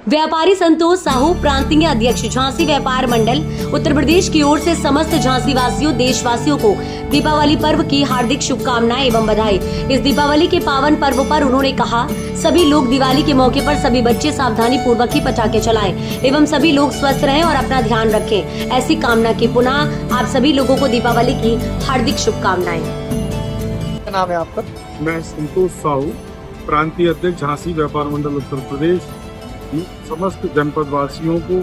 व्यापारी संतोष साहू, प्रांतीय अध्यक्ष झांसी व्यापार मंडल उत्तर प्रदेश की ओर से समस्त झांसी वासियों, देशवासियों को दीपावली पर्व की हार्दिक शुभकामनाएं एवं बधाई। इस दीपावली के पावन पर्व पर उन्होंने कहा, सभी लोग दिवाली के मौके पर सभी बच्चे सावधानी पूर्वक ही पटाखे चलाएं एवं सभी लोग स्वस्थ रहें और अपना ध्यान रखें। ऐसी कामना की पुनः आप सभी लोगों को दीपावली की हार्दिक शुभकामनाएं। क्या नाम है आपका? मैं संतोष साहू, प्रांतीय अध्यक्ष झांसी व्यापार मंडल उत्तर प्रदेश। समस्त जनपद वासियों को,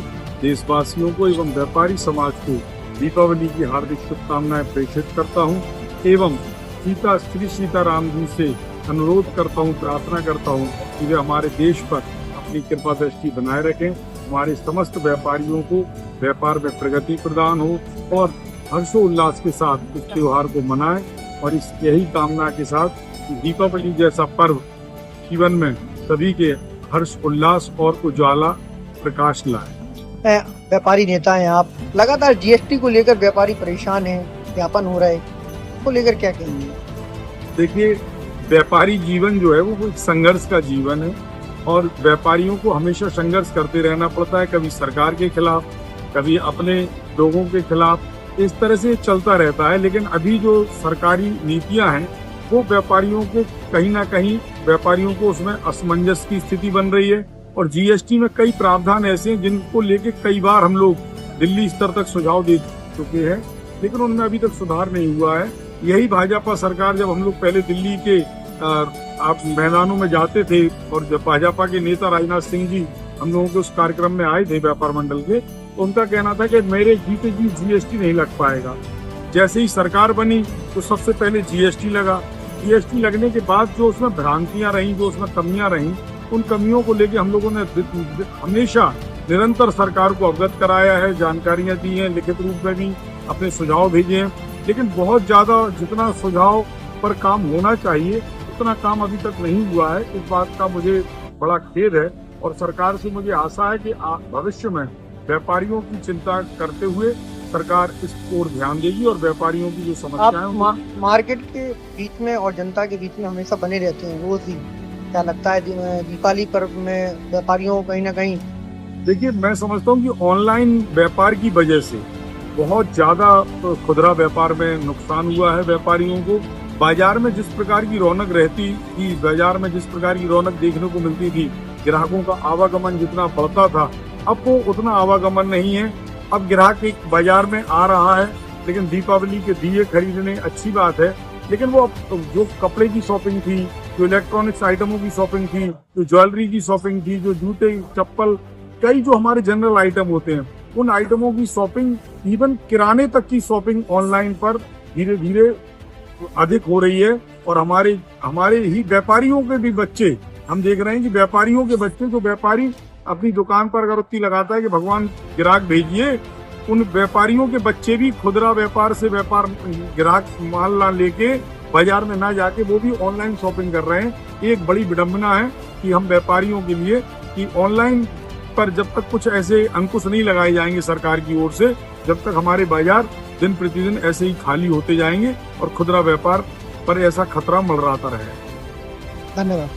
देशवासियों को एवं व्यापारी समाज को दीपावली की हार्दिक शुभकामनाएं प्रेषित करता हूं एवं श्री सीताराम जी से अनुरोध करता हूं, प्रार्थना करता हूं कि वे हमारे देश पर अपनी कृपा दृष्टि बनाए रखें। हमारे समस्त व्यापारियों को व्यापार में प्रगति प्रदान हो और हर्षोल्लास के साथ इस त्योहार को मनाएं और इस यही कामना के साथ दीपावली जैसा पर्व जीवन में सभी के हर्ष उल्लास और उजाला प्रकाश लाए। व्यापारी नेता हैं आप, लगातार जीएसटी को लेकर व्यापारी परेशान हैं, ज्ञापन हो रहा है, को लेकर क्या कहेंगे? देखिए, व्यापारी जीवन जो है वो एक संघर्ष का जीवन है और व्यापारियों को हमेशा संघर्ष करते रहना पड़ता है, कभी सरकार के खिलाफ, कभी अपने लोगों के खिलाफ, इस तरह से चलता रहता है। लेकिन अभी जो सरकारी नीतियां हैं वो व्यापारियों को कहीं ना कहीं व्यापारियों को उसमें असमंजस की स्थिति बन रही है और जीएसटी में कई प्रावधान ऐसे हैं जिनको लेके कई बार हम लोग दिल्ली स्तर तक सुझाव दे चुके हैं, लेकिन उनमें अभी तक सुधार नहीं हुआ है। यही भाजपा सरकार, जब हम लोग पहले दिल्ली के आप मैदानों में जाते थे और जब भाजपा के नेता राजनाथ सिंह जी हम लोगों के उस कार्यक्रम में आए थे व्यापार मंडल के, तो उनका कहना था कि मेरे जीते जी जीएसटी नहीं लग पाएगा। जैसे ही सरकार बनी तो सबसे पहले जीएसटी लगा। जीएसटी लगने के बाद जो उसमें भ्रांतियां रहीं, जो उसमें कमियां रहीं, उन कमियों को लेके हम लोगों ने हमेशा निरंतर सरकार को अवगत कराया है, जानकारियां दी हैं, लिखित रूप में भी अपने सुझाव भेजे हैं। लेकिन बहुत ज्यादा जितना सुझाव पर काम होना चाहिए उतना काम अभी तक नहीं हुआ है। इस बात का मुझे बड़ा खेद है और सरकार से मुझे आशा है कि भविष्य में व्यापारियों की चिंता करते हुए सरकार इस ओर ध्यान देगी और व्यापारियों की जो समस्याएं मार्केट के बीच में और जनता के बीच में हमेशा बने रहते हैं रोज ही। क्या लगता है दीपावली पर्व में व्यापारियों को कहीं ना कहीं? देखिए, मैं समझता हूँ कि ऑनलाइन व्यापार की वजह से बहुत ज्यादा खुदरा व्यापार में नुकसान हुआ है व्यापारियों को। बाजार में जिस प्रकार की रौनक रहती थी, बाजार में जिस प्रकार की रौनक देखने को मिलती थी, ग्राहकों का आवागमन जितना बढ़ता था, अब वो उतना आवागमन नहीं है। अब ग्राहक एक बाजार में आ रहा है, लेकिन दीपावली के दिए खरीदने अच्छी बात है, लेकिन वो जो कपड़े की शॉपिंग थी, जो इलेक्ट्रॉनिक्स आइटमों की शॉपिंग थी, जो ज्वेलरी की शॉपिंग थी, जो जूते, चप्पल, कई जो हमारे जनरल आइटम होते हैं, उन आइटमों की शॉपिंग, इवन किराने तक की शॉपिंग ऑनलाइन पर धीरे धीरे अधिक हो रही है। और हमारे ही व्यापारियों के भी बच्चे, हम देख रहे हैं कि व्यापारियों के बच्चे, जो व्यापारी अपनी दुकान पर अगरबत्ती लगाता है कि भगवान ग्राहक भेजिए, उन व्यापारियों के बच्चे भी खुदरा व्यापार से ग्राहक माल ना लेके बाजार में ना जाके वो भी ऑनलाइन शॉपिंग कर रहे हैं। एक बड़ी विडंबना है कि हम व्यापारियों के लिए कि ऑनलाइन पर जब तक कुछ ऐसे अंकुश नहीं लगाए जाएंगे सरकार की ओर से, जब तक हमारे बाजार दिन प्रतिदिन ऐसे ही खाली होते जाएंगे और खुदरा व्यापार पर ऐसा खतरा मंडराता रहेगा। धन्यवाद।